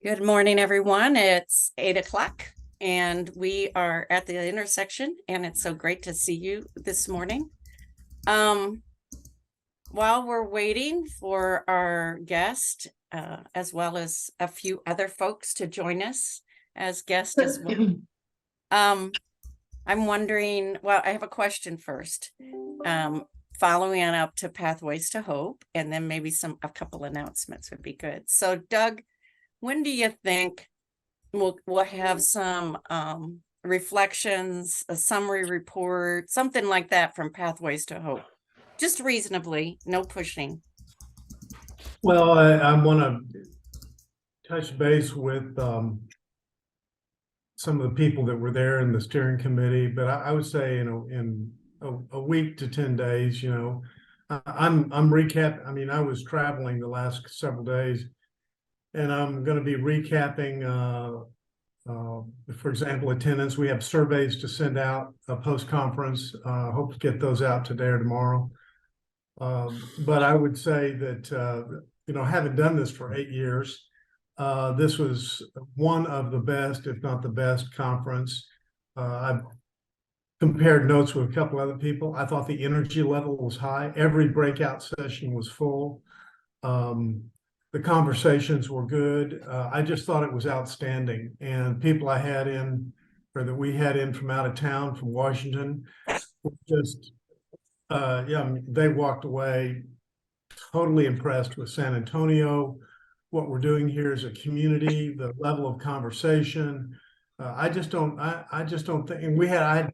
Good morning, everyone. It's 8 o'clock and we are at the intersection, and it's so great to see you this morning. Um, while we're waiting for our guest, as well as a few other folks to join us as guests as well, I'm wondering, well, I have a question first. Following on up to Pathways to Hope, and then maybe a couple announcements would be good. So, Doug, when do you think we'll have some reflections, a summary report, something like that from Pathways to Hope? Just reasonably, no pushing. Well, I want to touch base with some of the people that were there in the steering committee, but I would say, in a week to 10 days, I'm recap. I mean, I was traveling the last several days, and I'm going to be recapping, for example, attendance. We have surveys to send out post-conference. Hope to get those out today or tomorrow. But I would say that, having done this for 8 years, this was one of the best, if not the best, conference. I've compared notes with a couple other people. I thought the energy level was high. Every breakout session was full. The conversations were good. I just thought it was outstanding. And people I had in, or that we had in from out of town, from Washington, were just they walked away totally impressed with San Antonio, what we're doing here as a community, the level of conversation. I just don't think, and I had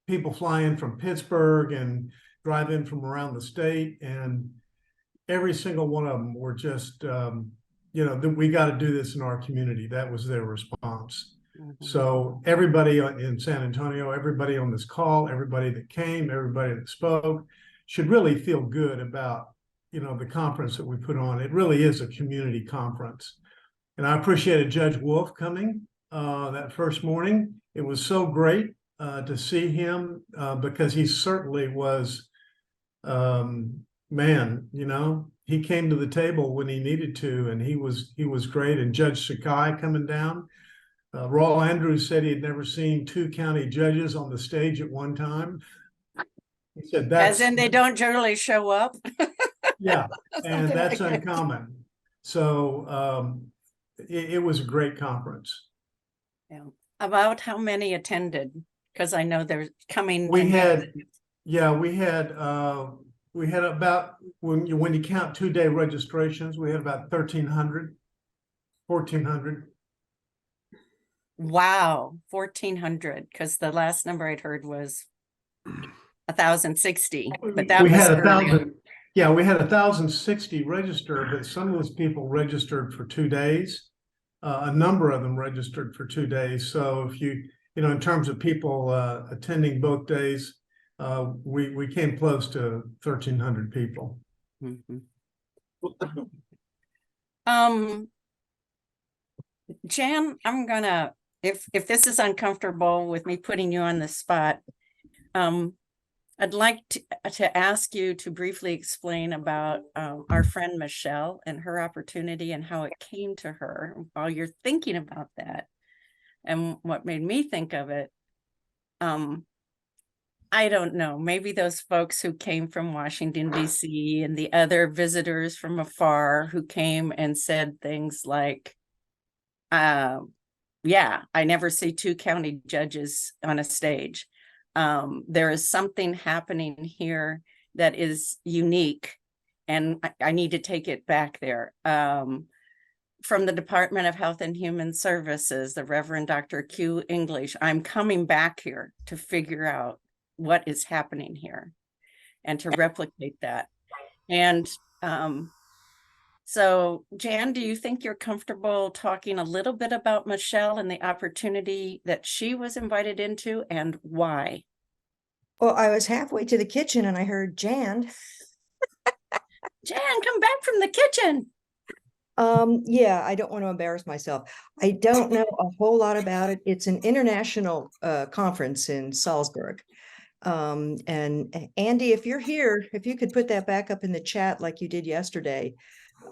people fly in from Pittsburgh and drive in from around the state, and every single one of them were just, that we got to do this in our community. That was their response. So everybody in San Antonio, everybody on this call, everybody that came, everybody that spoke should really feel good about, the conference that we put on. It really is a community conference. And I appreciated Judge Wolf coming that first morning. It was so great to see him because he certainly was, man, he came to the table when he needed to, and he was great. And Judge Sakai coming down. Raul Andrews said he had never seen two county judges on the stage at one time. He said As in they don't generally show up. Yeah, and that's uncommon. So it was a great conference. Yeah. About how many attended? Because I know they're coming. We had about, when you count 2-day registrations, we had about 1,300, 1,400. Wow, 1,400, because the last number I'd heard was 1,060, but that we was had early. 1,000. Yeah, we had 1,060 registered, but some of those people registered for 2 days. A number of them registered for 2 days. So if in terms of people attending both days, we came close to 1,300 people. Mm-hmm. Jan, I'm gonna, if this is uncomfortable with me putting you on the spot, I'd like to ask you to briefly explain about our friend Michelle and her opportunity and how it came to her while you're thinking about that. And what made me think of it, I don't know, maybe those folks who came from Washington, D.C. and the other visitors from afar who came and said things like, yeah, I never see two county judges on a stage. There is something happening here that is unique, and I need to take it back there. From the Department of Health and Human Services, the Reverend Dr. Q English, I'm coming back here to figure out what is happening here and to replicate that. And so, Jan, do you think you're comfortable talking a little bit about Michelle and the opportunity that she was invited into and why? Well, I was halfway to the kitchen and I heard Jan. Jan, come back from the kitchen. Yeah, I don't want to embarrass myself. I don't know a whole lot about it. It's an international conference in Salzburg. And Andy, if you're here, if you could put that back up in the chat like you did yesterday,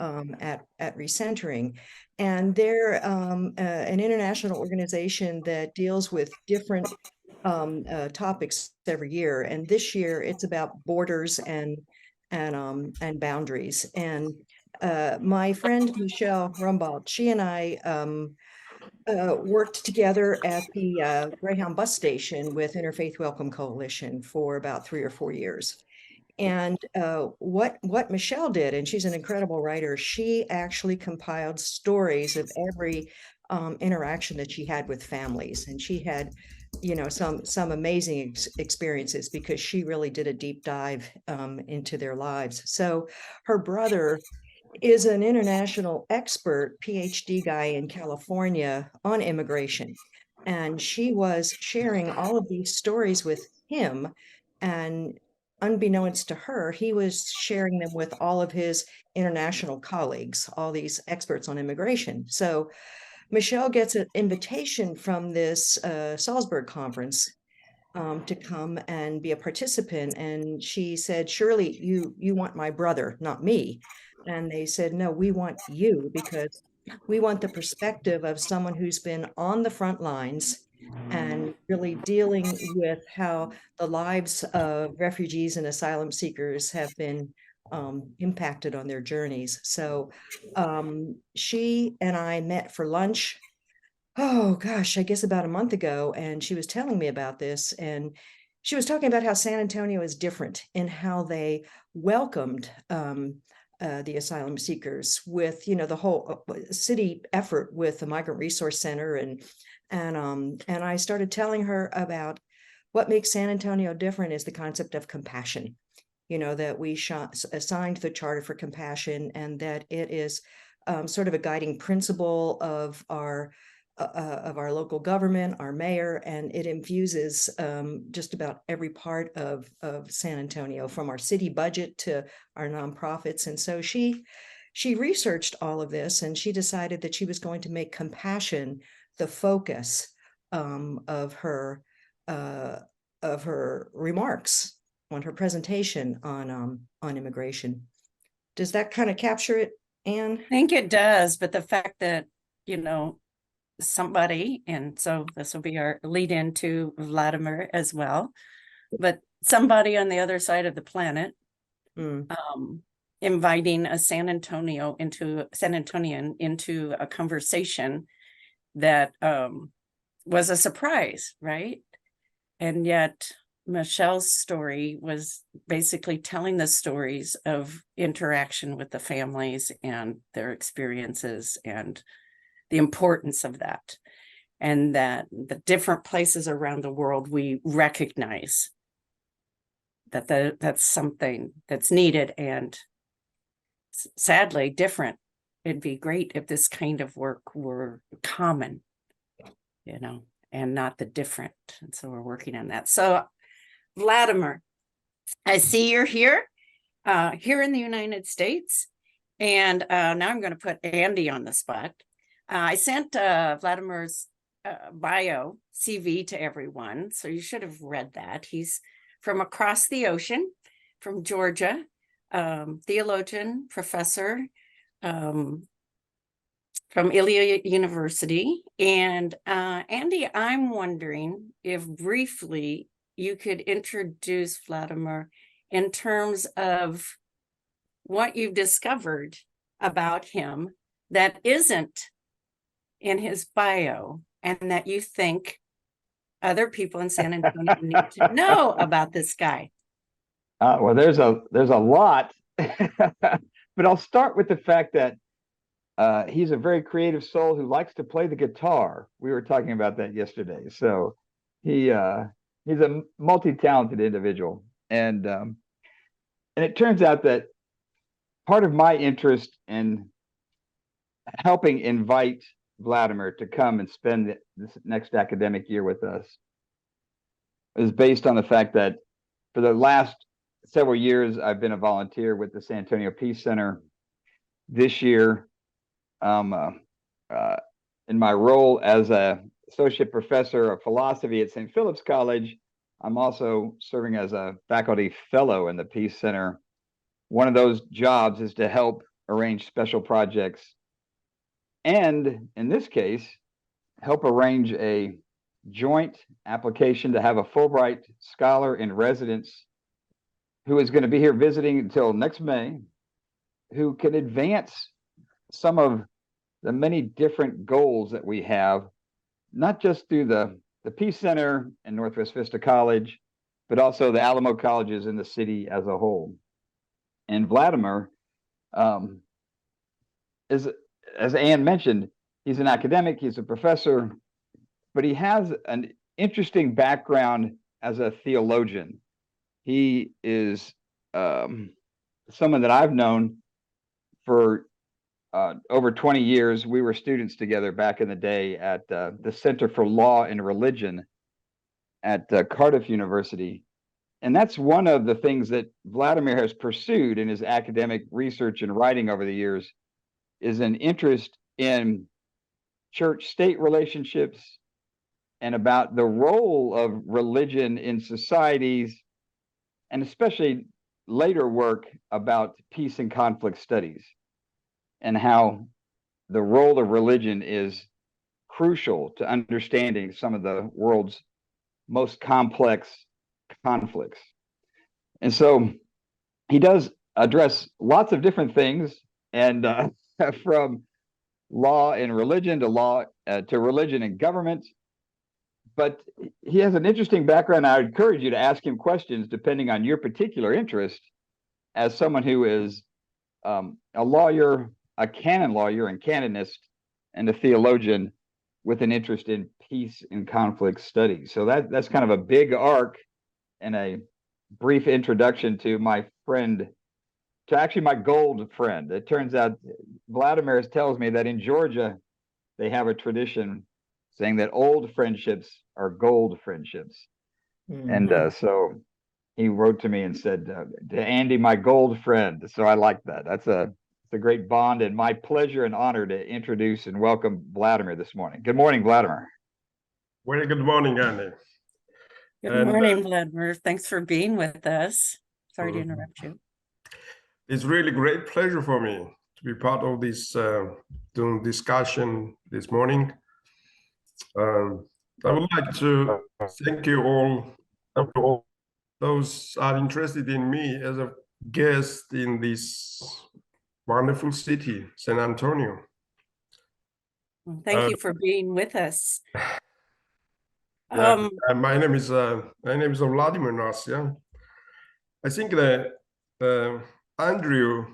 at Recentering. And they're an international organization that deals with different topics every year. And this year it's about borders and boundaries. And my friend Michelle Rumbaugh, she and I worked together at the Greyhound bus station with Interfaith Welcome Coalition for about 3 or 4 years. And what Michelle did, and she's an incredible writer, she actually compiled stories of every interaction that she had with families. And she had, you know, some amazing experiences because she really did a deep dive into their lives. So her brother is an international expert, PhD guy in California on immigration. And she was sharing all of these stories with him. And unbeknownst to her, he was sharing them with all of his international colleagues, all these experts on immigration. So Michelle gets an invitation from this Salzburg conference to come and be a participant. And she said, "Surely you want my brother, not me." And they said, "No, we want you because we want the perspective of someone who's been on the front lines and really dealing with how the lives of refugees and asylum seekers have been impacted on their journeys." So she and I met for lunch, oh gosh, I guess about a month ago, and she was telling me about this, and she was talking about how San Antonio is different in how they welcomed the asylum seekers with, you know, the whole city effort with the Migrant Resource Center, and I started telling her about what makes San Antonio different is the concept of compassion. You know, that we assigned the Charter for Compassion, and that it is sort of a guiding principle of our local government, our mayor, and it infuses just about every part of San Antonio, from our city budget to our nonprofits. And so she researched all of this, and she decided that she was going to make compassion the focus of her remarks on her presentation on immigration. Does that kind of capture it, Anne? I think it does, but the fact that, you know, somebody, and so this will be our lead into Vladimer as well, but somebody on the other side of the planet inviting a San Antonian into a conversation that was a surprise, right? And yet Michelle's story was basically telling the stories of interaction with the families and their experiences and the importance of that, and that the different places around the world we recognize that that's something that's needed and sadly different. It'd be great if this kind of work were common, you know, and not the different. And so we're working on that. So Vladimer, I see you're here in the United States, and now I'm going to put Andy on the spot. I sent Vladimer's bio CV to everyone, so you should have read that. He's from across the ocean, from Georgia, theologian, professor from Ilya University. And Andy, I'm wondering if briefly you could introduce Vladimer in terms of what you've discovered about him that isn't in his bio, and that you think other people in San Antonio need to know about this guy. Well, there's a lot, but I'll start with the fact that he's a very creative soul who likes to play the guitar. We were talking about that yesterday. So he's a multi-talented individual, and it turns out that part of my interest in helping invite Vladimer to come and spend this next academic year with us is based on the fact that for the last several years, I've been a volunteer with the San Antonio Peace Center. This year, in my role as an associate professor of philosophy at St. Philip's College, I'm also serving as a faculty fellow in the Peace Center. One of those jobs is to help arrange special projects, and in this case, help arrange a joint application to have a Fulbright Scholar in residence who is going to be here visiting until next May, who can advance some of the many different goals that we have, not just through the Peace Center and Northwest Vista College, but also the Alamo colleges in the city as a whole. And Vladimer, as Ann mentioned, he's an academic, he's a professor, but he has an interesting background as a theologian. He is someone that I've known for over 20 years. We were students together back in the day at the Center for Law and Religion at Cardiff University. And that's one of the things that Vladimer has pursued in his academic research and writing over the years, is an interest in church-state relationships and about the role of religion in societies, and especially later work about peace and conflict studies, and how the role of religion is crucial to understanding some of the world's most complex conflicts. And so he does address lots of different things, and from law and religion to law to religion and government. But he has an interesting background. I would encourage you to ask him questions depending on your particular interest, as someone who is a lawyer, a canon lawyer and canonist, and a theologian with an interest in peace and conflict studies. So that's kind of a big arc and a brief introduction to my friend, to actually my gold friend. It turns out Vladimer tells me that in Georgia, they have a tradition saying that old friendships are gold friendships. Mhm. And so he wrote to me and said, to Andy, my gold friend. So I like that. It's a great bond, and my pleasure and honor to introduce and welcome Vladimer this morning. Good morning, Vladimer. Very good morning, Andy. Good morning, Vladimer. Thanks for being with us. Sorry to interrupt you. It's really great pleasure for me to be part of this discussion this morning. I would like to thank you all, those are interested in me as a guest in this wonderful city, San Antonio. Thank you for being with us. My name is Vladimer Narsia. I think that Andrew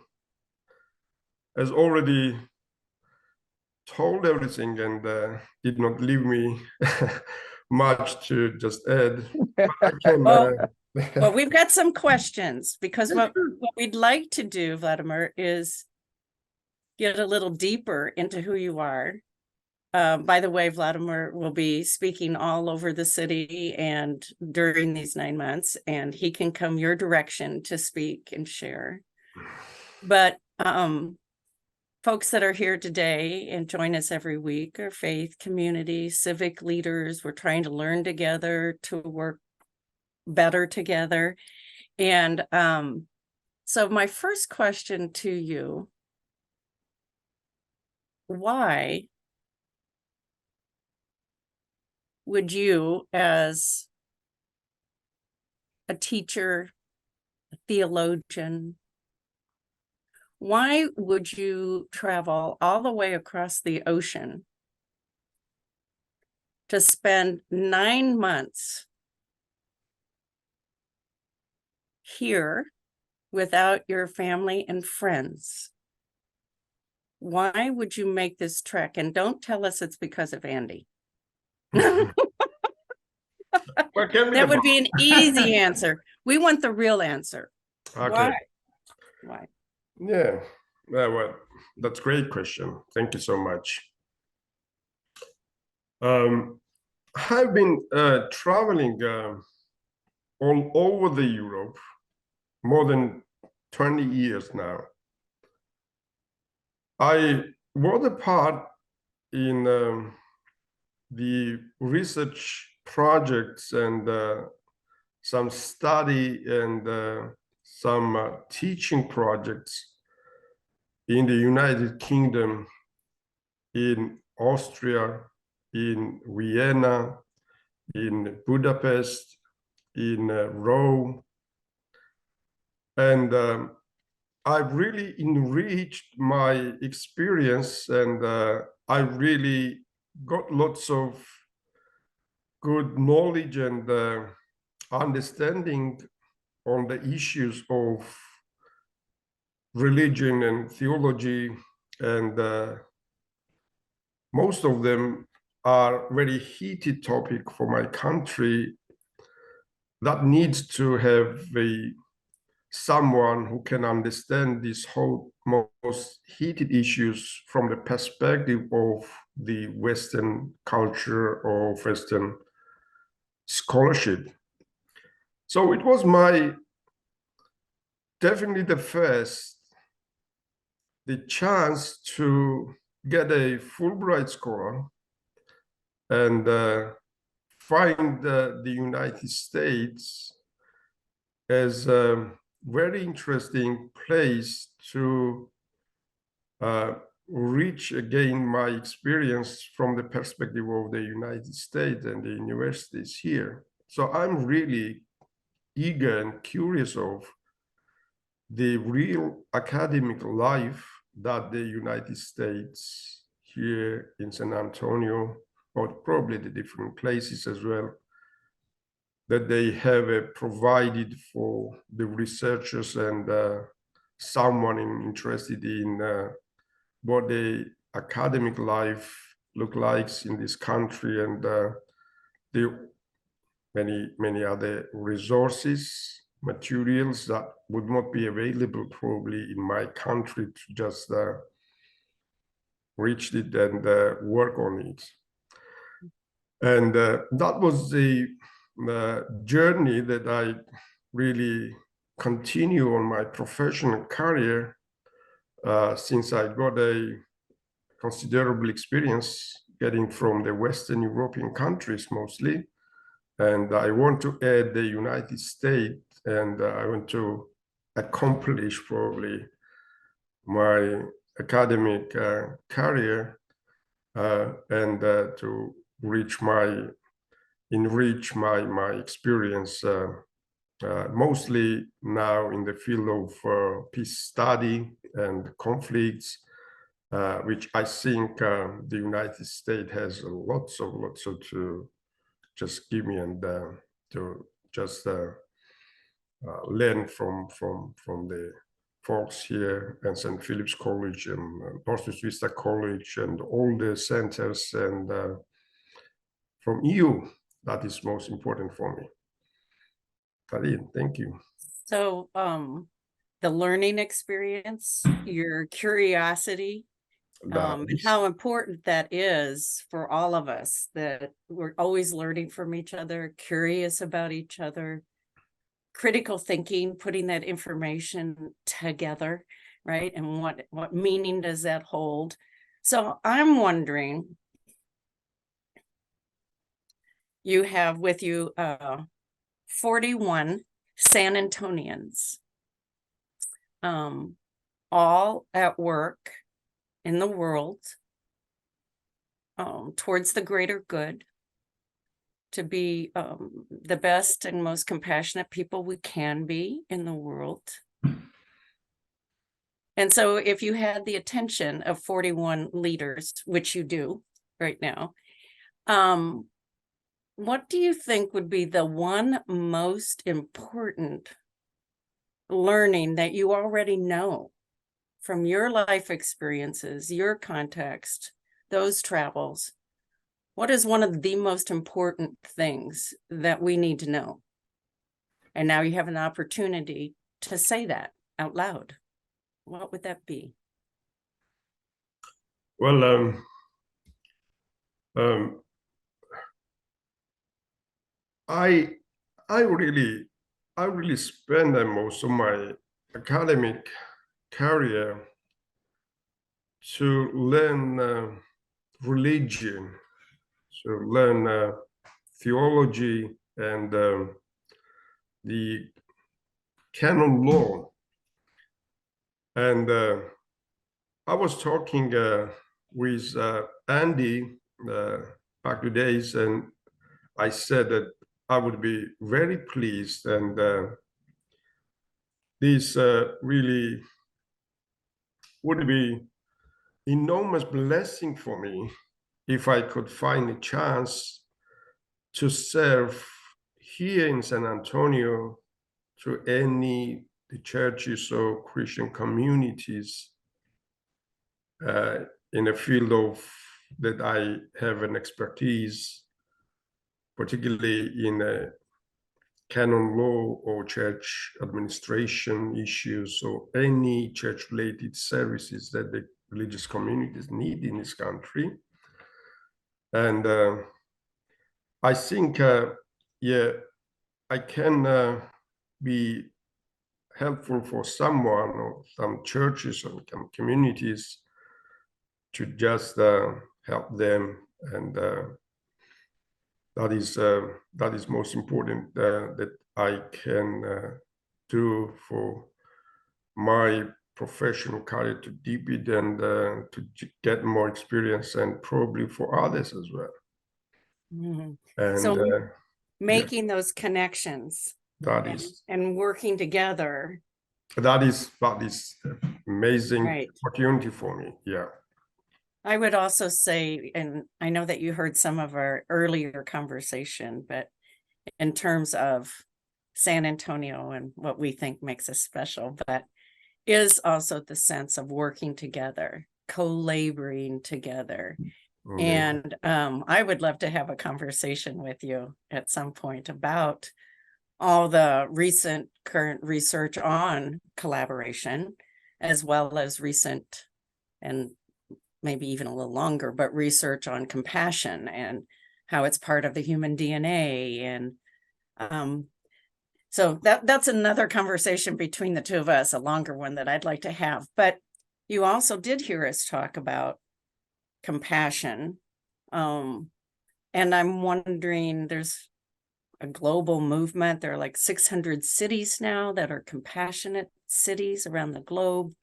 has already told everything and did not leave me much to just add. I can, well, we've got some questions, because what we'd like to do, Vladimer, is get a little deeper into who you are. By the way, Vladimer will be speaking all over the city and during these 9 months, and he can come your direction to speak and share. But folks that are here today and join us every week are faith community, civic leaders. We're trying to learn together, to work better together. And so my first question to you, why would you, as a teacher, a theologian, why would you travel all the way across the ocean to spend 9 months here without your family and friends? Why would you make this trek? And don't tell us it's because of Andy. That would be an easy answer. We want the real answer. Okay. Why? Yeah, well, that's a great question. Thank you so much. I've been traveling all over the Europe more than 20 years now. I was a part in the research projects and some study and some teaching projects in the United Kingdom, in Austria, in Vienna, in Budapest, in Rome. And I've really enriched my experience, and I really got lots of good knowledge and understanding on the issues of religion and theology, and most of them are very heated topic for my country that needs to have someone who can understand these whole most heated issues from the perspective of the Western culture or Western scholarship. So it was definitely the chance to get a Fulbright Scholar and find the United States as a very interesting place to reach again my experience from the perspective of the United States and the universities here. So I'm really eager and curious of the real academic life that the United States here in San Antonio, or probably the different places as well, that they have provided for the researchers and someone interested in what the academic life look like in this country, and the many other resources, materials that would not be available probably in my country to just reach it and work on it. And that was the journey that I really continue on my professional career since I got a considerable experience getting from the Western European countries mostly. And I want to add the United States, and I want to accomplish probably my academic career and to enrich my experience, mostly now in the field of peace study and conflicts, which I think the United States has lots of to just give me, and to just learn from the folks here and St. Philip's College and Northwest Vista College and all the centers, and from you. That is most important for me. Karin, thank you. So the learning experience, your curiosity, and how important that is for all of us, that we're always learning from each other, curious about each other, critical thinking, putting that information together, right? And what meaning does that hold? So I'm wondering, you have with you 41 San Antonians, all at work in the world towards the greater good, to be the best and most compassionate people we can be in the world. And so if you had the attention of 41 leaders, which you do right now, what do you think would be the one most important learning that you already know from your life experiences, your context, those travels? What is one of the most important things that we need to know? And now you have an opportunity to say that out loud. What would that be? Well, I really spend most of my academic career to learn religion, to learn theology and the canon law. And I was talking with Andy back to days, and I said that I would be very pleased, and this really would be enormous blessing for me if I could find a chance to serve here in San Antonio to any the churches or Christian communities in a field of that I have an expertise, particularly in canon law or church administration issues or any church-related services that the religious communities need in this country. And I think, yeah, I can be helpful for someone or some churches or some communities to just help them, and that is most important that I can do for my professional career to deepen and to get more experience, and probably for others as well. Mhm. And So yeah, making those connections that and, is and working together. that is amazing Right. opportunity for me. Yeah. I would also say, and I know that you heard some of our earlier conversation, but in terms of San Antonio and what we think makes us special, but is also the sense of working together, co-laboring together. And I would love to have a conversation with you at some point about all the recent current research on collaboration, as well as recent and maybe even a little longer, but research on compassion and how it's part of the human DNA. And so that's another conversation between the two of us, a longer one that I'd like to have. But you also did hear us talk about compassion. And I'm wondering, there's a global movement. There are like 600 cities now that are compassionate cities around the globe.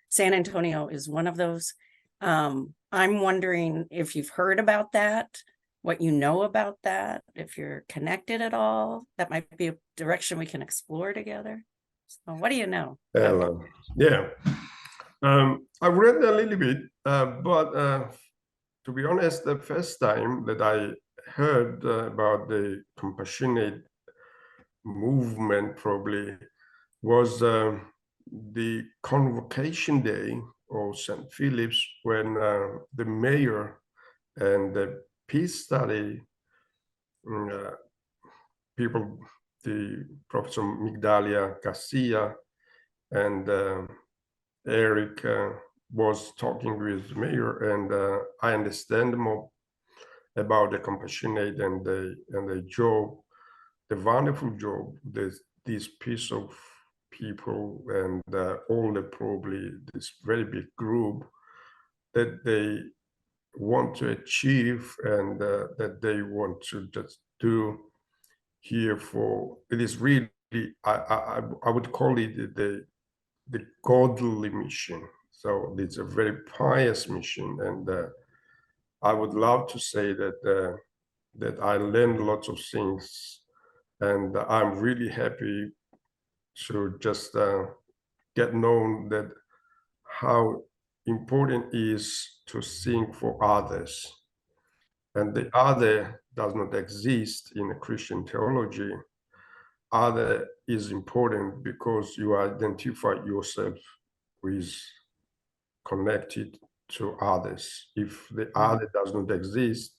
San Antonio is one of those. I'm wondering if you've heard about that, what you know about that, if you're connected at all. That might be a direction we can explore together. So what do you know? Yeah. I read a little bit, but to be honest, the first time that I heard about the compassionate movement probably was the convocation day of St. Philip's, when the mayor and the peace study people, the Professor Migdalia Garcia and Eric was talking with the mayor, and I understand more about the compassionate and the job, the wonderful job this piece of people and all the probably this very big group that they want to achieve, and that they want to just do here for. It is really, I would call it the godly mission. So it's a very pious mission, and I would love to say that that I learned lots of things, and I'm really happy to just get known that how important is to think for others, and the other does not exist in a Christian theology. Other is important because you identify yourself with connected to others. If the other does not exist,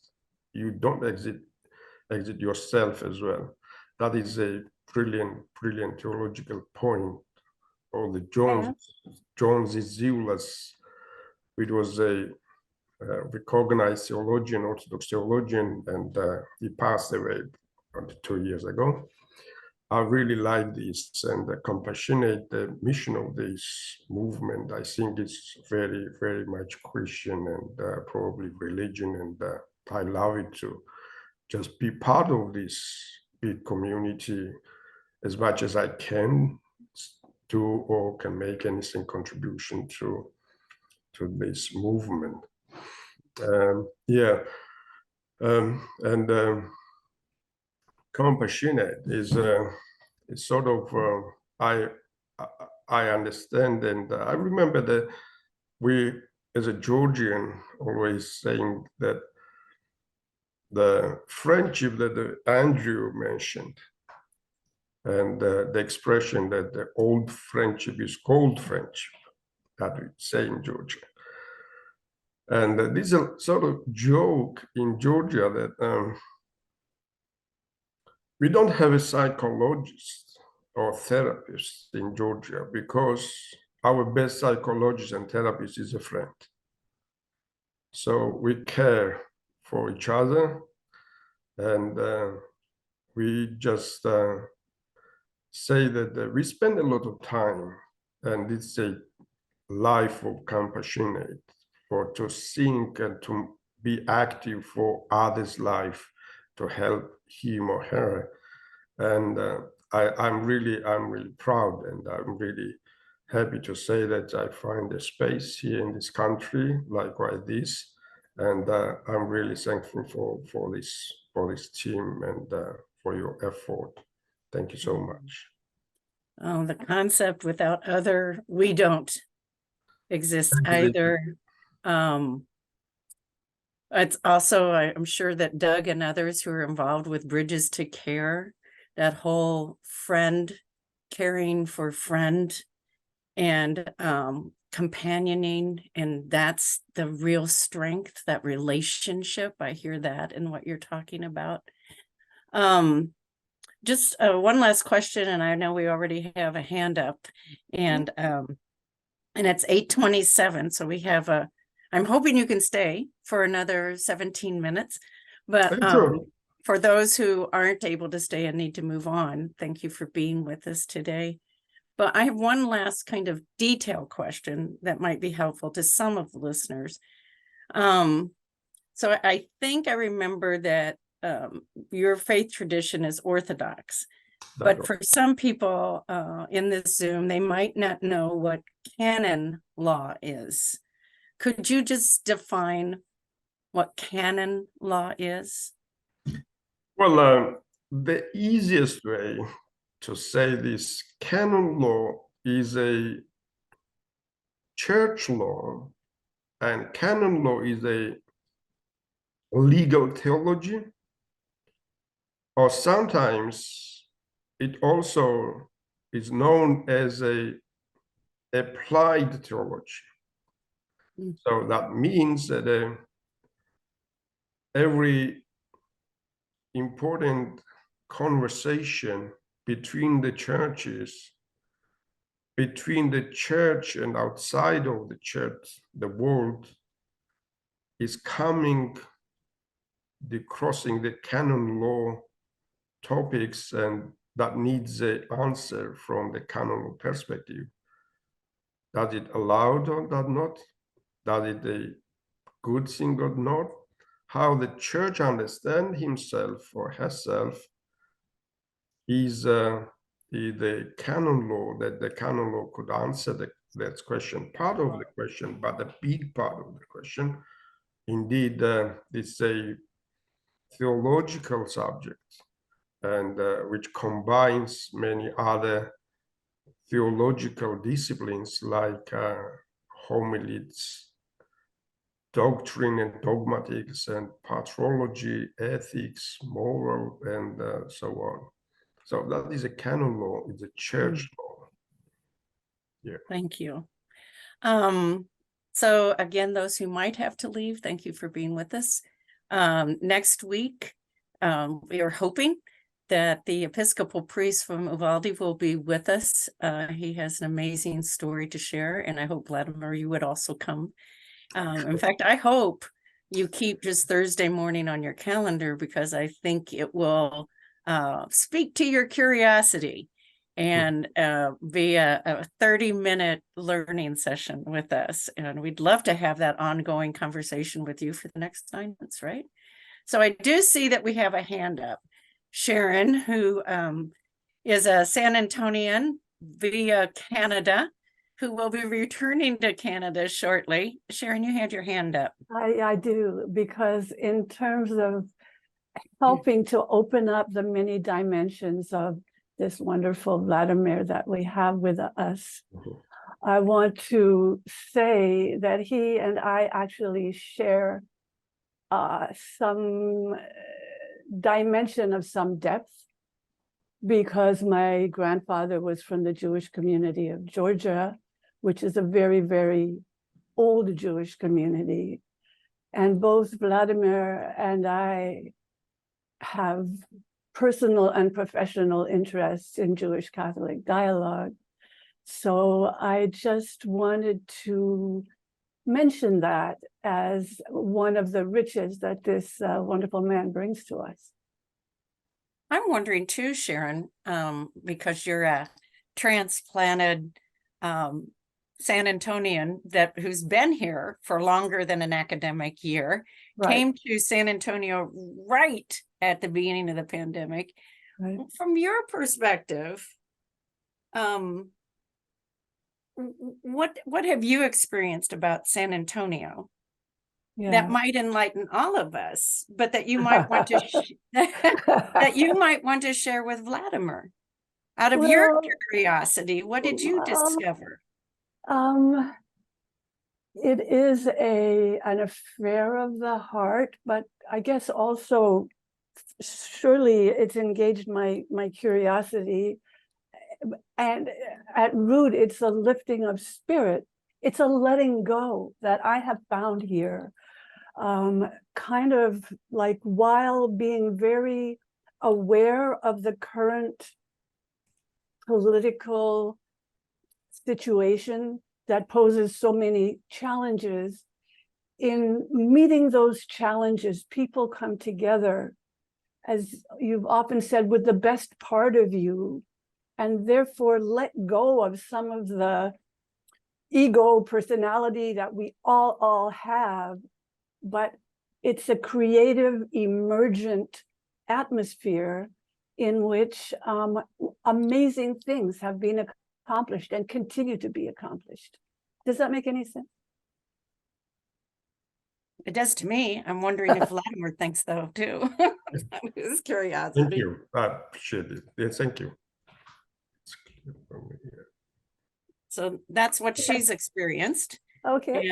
you don't exist yourself as well. That is a brilliant theological point. Or the Jones Isioulas, which was a recognized theologian, Orthodox theologian, and he passed away 2 years ago. I really like this, and the compassionate mission of this movement. I think it's very much Christian and probably religion, and I love it to just be part of this big community as much as I can do or can make anything contribution to this movement. Yeah, and compassionate is sort of I understand, and I remember that we, as a Georgian, always saying that the friendship that Andrew mentioned, and the expression that the old friendship is cold friendship, that we say in Georgia. And this is a sort of joke in Georgia that we don't have a psychologist or therapist in Georgia because our best psychologist and therapist is a friend. So we care for each other, and we just say that we spend a lot of time, and it's a life of compassionate, for to think and to be active for others' life, to help him or her. And I'm really proud, and I'm really happy to say that I find a space here in this country like this, and I'm really thankful for this team and for your effort. Thank you so much. Oh, the concept without other, we don't exist either. It's also, I'm sure that Doug and others who are involved with Bridges to Care, that whole friend, caring for friend, and companioning, and that's the real strength, that relationship. I hear that in what you're talking about. Just one last question, and I know we already have a hand up, and it's 8:27, so we have I'm hoping you can stay for another 17 minutes, but for those who aren't able to stay and need to move on, thank you for being with us today. But I have one last kind of detail question that might be helpful to some of the listeners. So I think I remember that your faith tradition is Orthodox, but for some people in this Zoom, they might not know what canon law is. Could you just define what canon law is? Well, the easiest way to say this, canon law is a church law, and canon law is a legal theology, or sometimes it also is known as a applied theology. So that means that every important conversation between the churches, between the church and outside of the church, the world, is coming, crossing the canon law topics, and that needs an answer from the canon law perspective. Does it allowed or does not? Does it a good thing or not? How the church understands himself or herself is the canon law, that the canon law could answer that question, part of the question, but the big part of the question. Indeed, it's a theological subject, and which combines many other theological disciplines like homilies, doctrine and dogmatics, and patrology, ethics, moral, and so on. So that is a canon law, it's a church law. Yeah. Thank you. So again, those who might have to leave, thank you for being with us. Next week, we are hoping that the Episcopal priest from Uvalde will be with us. He has an amazing story to share, and I hope, Vladimer, you would also come. In fact, I hope you keep just Thursday morning on your calendar, because I think it will speak to your curiosity and be a 30-minute learning session with us. And we'd love to have that ongoing conversation with you for the next 9 months, right? So I do see that we have a hand up. Sharon, who is a San Antonian via Canada, who will be returning to Canada shortly. Sharon, you had your hand up. I do, because in terms of helping to open up the many dimensions of this wonderful Vladimir that we have with us, I want to say that he and I actually share some dimension of some depth, because my grandfather was from the Jewish community of Georgia, which is a very, very old Jewish community. And both Vladimir and I have personal and professional interests in Jewish Catholic dialogue. So I just wanted to mention that as one of the riches that this wonderful man brings to us. I'm wondering too, Sharon, because you're a transplanted San Antonian who's been here for longer than an academic year, Right. came to San Antonio right at the beginning of the pandemic. Right. From your perspective, what have you experienced about San Antonio that might enlighten all of us, but that you might want to that you might want to share with Vladimir? Out of your Well, curiosity, what did you discover? It is an affair of the heart, but I guess also surely it's engaged my curiosity. And at root, it's a lifting of spirit. It's a letting go that I have found here. Kind of like while being very aware of the current political situation that poses so many challenges, in meeting those challenges, people come together, as you've often said, with the best part of you, and therefore let go of some of the ego personality that we all have. But it's a creative, emergent atmosphere in which amazing things have been accomplished and continue to be accomplished. Does that make any sense? It does to me. I'm wondering if Vladimir thinks so too. His curiosity. Thank you. I appreciate it. Yeah, thank you. It's clear from here. So that's what she's experienced. Okay.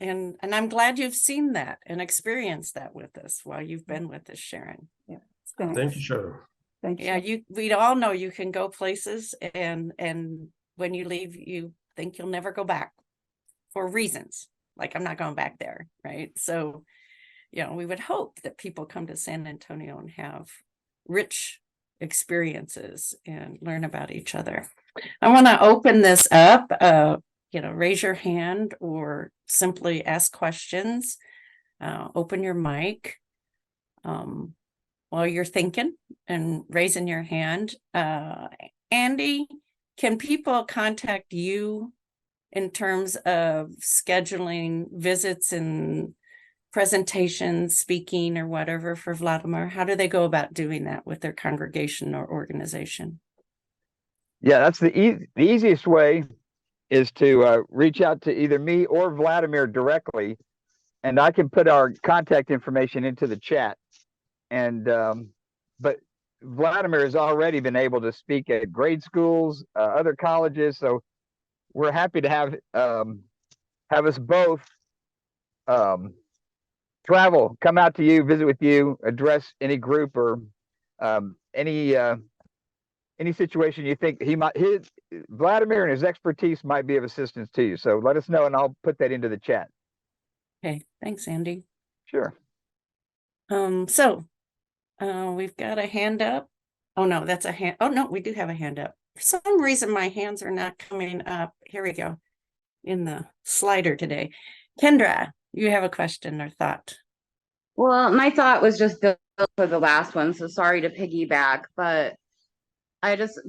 And I'm glad you've seen that and experienced that with us while you've been with us, Sharon. Yeah. Thanks. Thank you, Sharon. Thank you. Yeah, we all know you can go places, and when you leave, you think you'll never go back for reasons. Like, I'm not going back there, right? So, we would hope that people come to San Antonio and have rich experiences and learn about each other. I want to open this up, raise your hand or simply ask questions. Open your mic while you're thinking and raising your hand. Andy, can people contact you in terms of scheduling visits and presentations, speaking, or whatever for Vladimir? How do they go about doing that with their congregation or organization? Yeah, that's the easiest way is to reach out to either me or Vladimir directly, and I can put our contact information into the chat. And but Vladimir has already been able to speak at grade schools, other colleges, so we're happy to have us both travel, come out to you, visit with you, address any group or any situation you think Vladimir and his expertise might be of assistance to you. So let us know, and I'll put that into the chat. Okay, thanks, Andy. Sure. We've got a hand up. Oh no, that's a hand. Oh no, we do have a hand up. For some reason, my hands are not coming up. Here we go. In the slider today. Kendra, you have a question or thought? Well, my thought was just built for the last one, so sorry to piggyback, but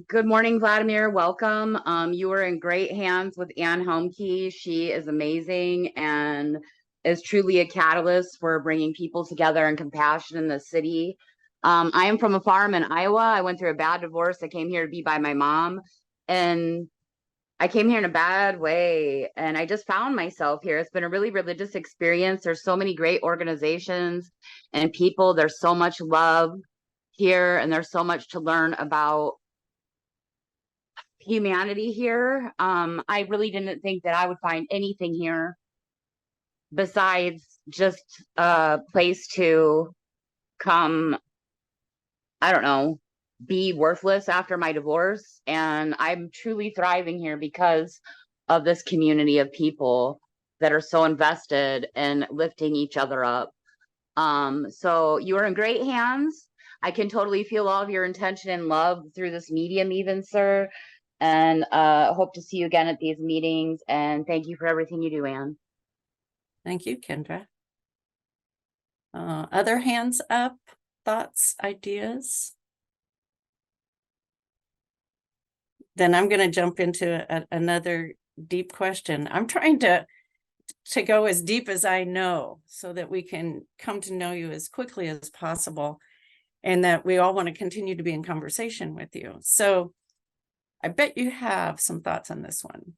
good morning, Vladimir, welcome. You were in great hands with Ann Homke. She is amazing and is truly a catalyst for bringing people together and compassion in the city. I am from a farm in Iowa. I went through a bad divorce. I came here to be by my mom, and I came here in a bad way and I just found myself here. It's been a really religious experience. There's so many great organizations and people. There's so much love here and there's so much to learn about humanity here. I really didn't think that I would find anything here besides just a place to come, I don't know, be worthless after my divorce. And I'm truly thriving here because of this community of people that are so invested in lifting each other up. So you are in great hands. I can totally feel all of your intention and love through this medium even, sir. And hope to see you again at these meetings. And thank you for everything you do, Anne. Thank you, Kendra. Other hands up, thoughts, ideas? Then I'm going to jump into another deep question. I'm trying to go as deep as I know so that we can come to know you as quickly as possible and that we all want to continue to be in conversation with you. So I bet you have some thoughts on this one.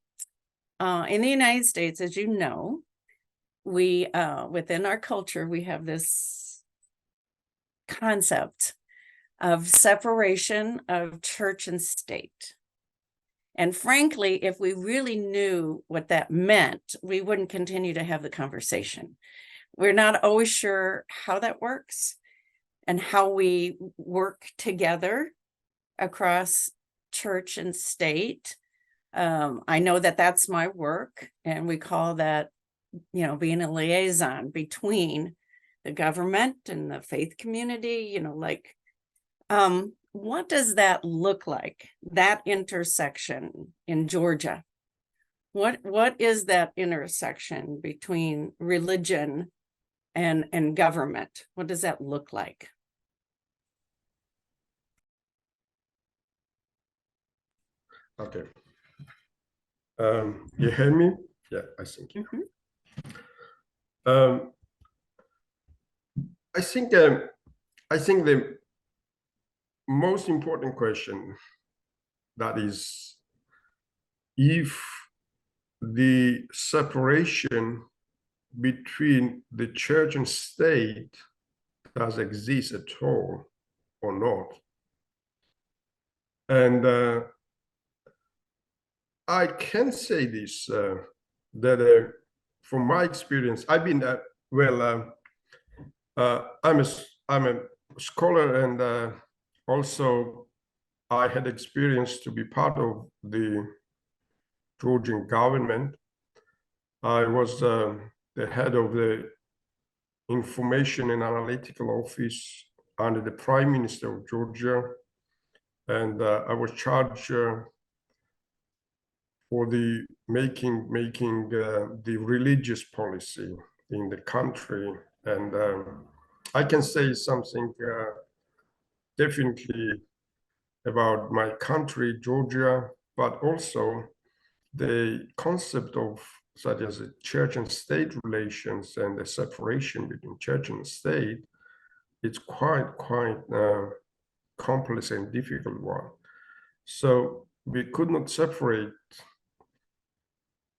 In the United States, as you know, we within our culture, we have this concept of separation of church and state. And frankly, if we really knew what that meant, we wouldn't continue to have the conversation. We're not always sure how that works and how we work together across church and state. I know that that's my work, and we call that, being a liaison between the government and the faith community, what does that look like, that intersection in Georgia? What is that intersection between religion and government? What does that look like? Okay. You hear me? Yeah, I think. I think the most important question that is, if the separation between the church and state does exist at all or not. And I can say this, that from my experience, I've been, I'm a scholar, and also I had experience to be part of the Georgian government. I was the head of the Information and Analytical Office under the Prime Minister of Georgia, and I was charged for the making the religious policy in the country. And I can say something definitely about my country, Georgia, but also the concept of such as a church and state relations and the separation between church and state. It's quite complex and difficult one. So we could not separate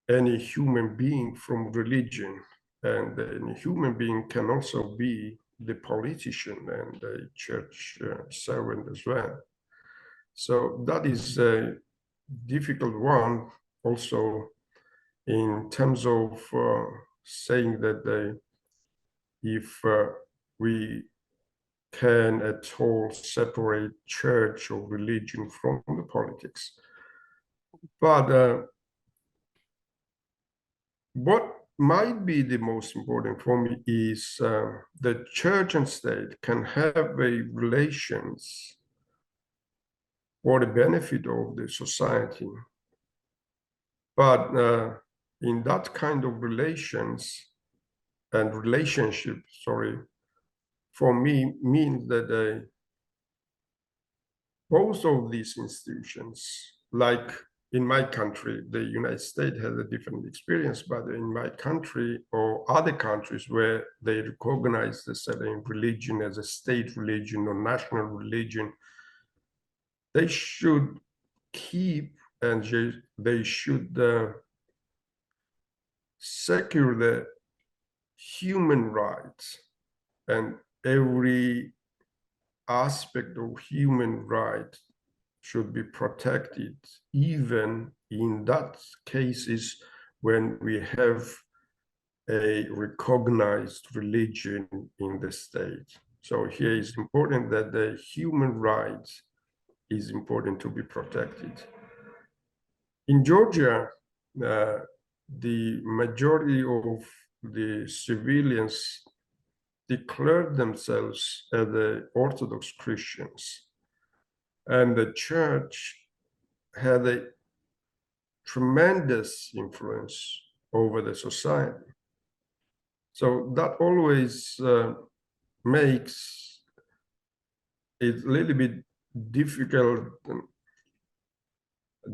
any human being from religion, and any human being can also be the politician and the church servant as well. So that is a difficult one also in terms of saying that if we can at all separate church or religion from the politics. But what might be the most important for me is that church and state can have a relations for the benefit of the society. But in that kind of relations and relationship, for me means that both of these institutions, like in my country, the United States has a different experience, but in my country or other countries where they recognize the certain religion as a state religion or national religion, they should keep and they should secure the human rights, and every aspect of human rights should be protected, even in that cases when we have a recognized religion in the state. So here is important that the human rights is important to be protected. In Georgia, the majority of the civilians declared themselves as the Orthodox Christians, and the church had a tremendous influence over the society. So that always makes it a little bit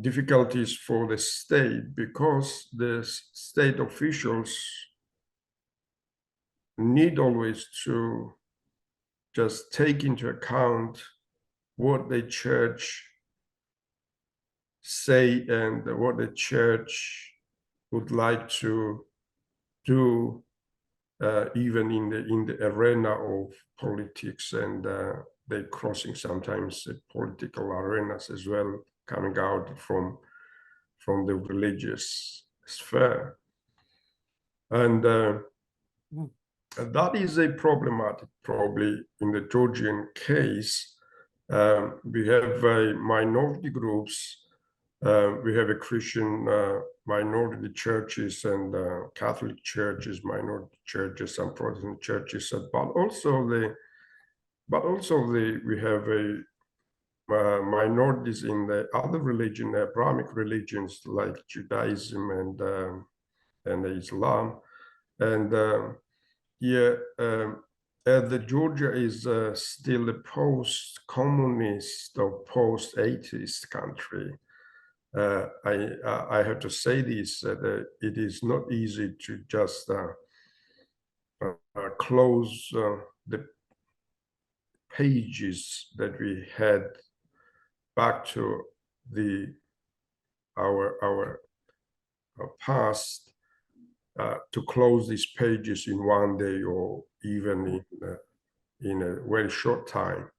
difficulties for the state, because the state officials need always to just take into account what the church say and what the church would like to do, even in the arena of politics, and they crossing sometimes the political arenas as well, coming out from the religious sphere. And that is a problematic, probably in the Georgian case. We have minority groups. We have a Christian minority churches and Catholic churches, minority churches, some Protestant churches, but also we have a minorities in the other religion, Abrahamic religions like Judaism and Islam, and the Georgia is still a post-communist or post-atheist country. I have to say this, that it is not easy to just close the pages that we had back to our past, to close these pages in one day or even in a very short time.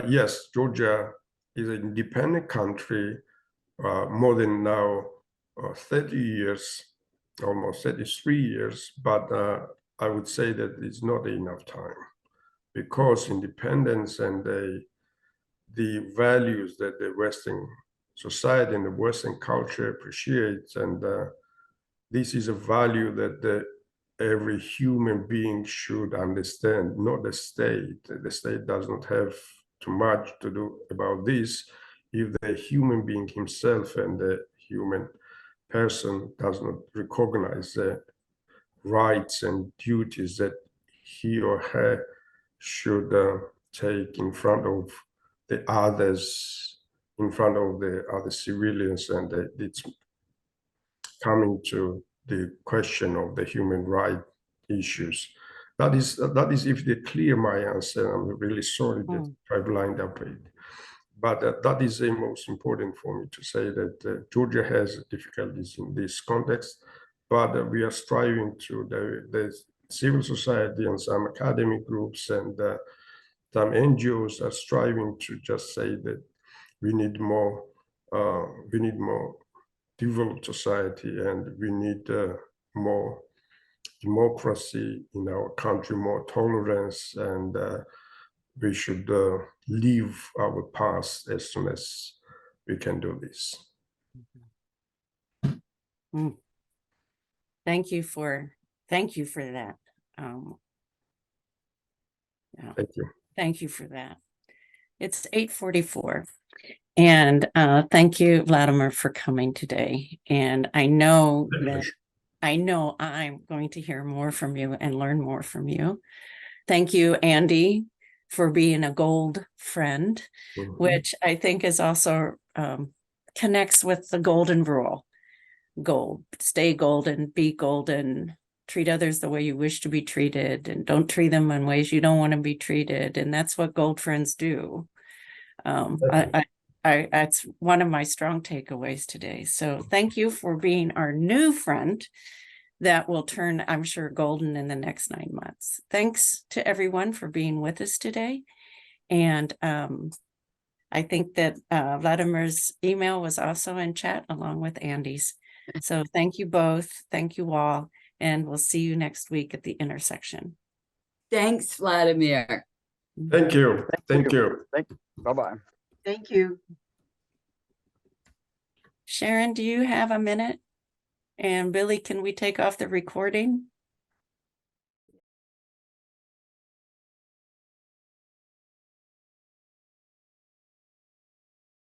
Yes, Georgia is an independent country, more than now 30 years, almost 33 years, but I would say that it's not enough time, because independence and the values that the Western society and the Western culture appreciates, and this is a value that every human being should understand, not the state. The state does not have too much to do about this if the human being himself and the human person does not recognize the rights and duties that he or her should take in front of the others, in front of the other civilians, and it's coming to the question of the human rights issues. That is if they clear my answer. I'm really sorry that I blind up it. But that is the most important for me to say, that Georgia has difficulties in this context, but we are striving to the civil society and some academic groups and some NGOs are striving to just say that we need more developed society, and we need more democracy in our country, more tolerance, and we should leave our past as soon as we can do this. Thank you for that. Yeah. Thank you. Thank you for that. It's 8:44. And thank you, Vladimer, for coming today. And I know I'm going to hear more from you and learn more from you. Thank you, Andy, for being a gold friend, which I think is also connects with the golden rule. Gold, stay golden, be golden, treat others the way you wish to be treated, and don't treat them in ways you don't want to be treated. And that's what gold friends do. that's one of my strong takeaways today. So thank you for being our new friend that will turn, I'm sure, golden in the next 9 months. Thanks to everyone for being with us today. And I think that Vladimir's email was also in chat along with Andy's. So thank you both. Thank you all. And we'll see you next week at the intersection. Thanks, Vladimir. Thank you. Thank you. Thank you. Bye-bye. Thank you. Sharon, do you have a minute? And Billy, can we take off the recording?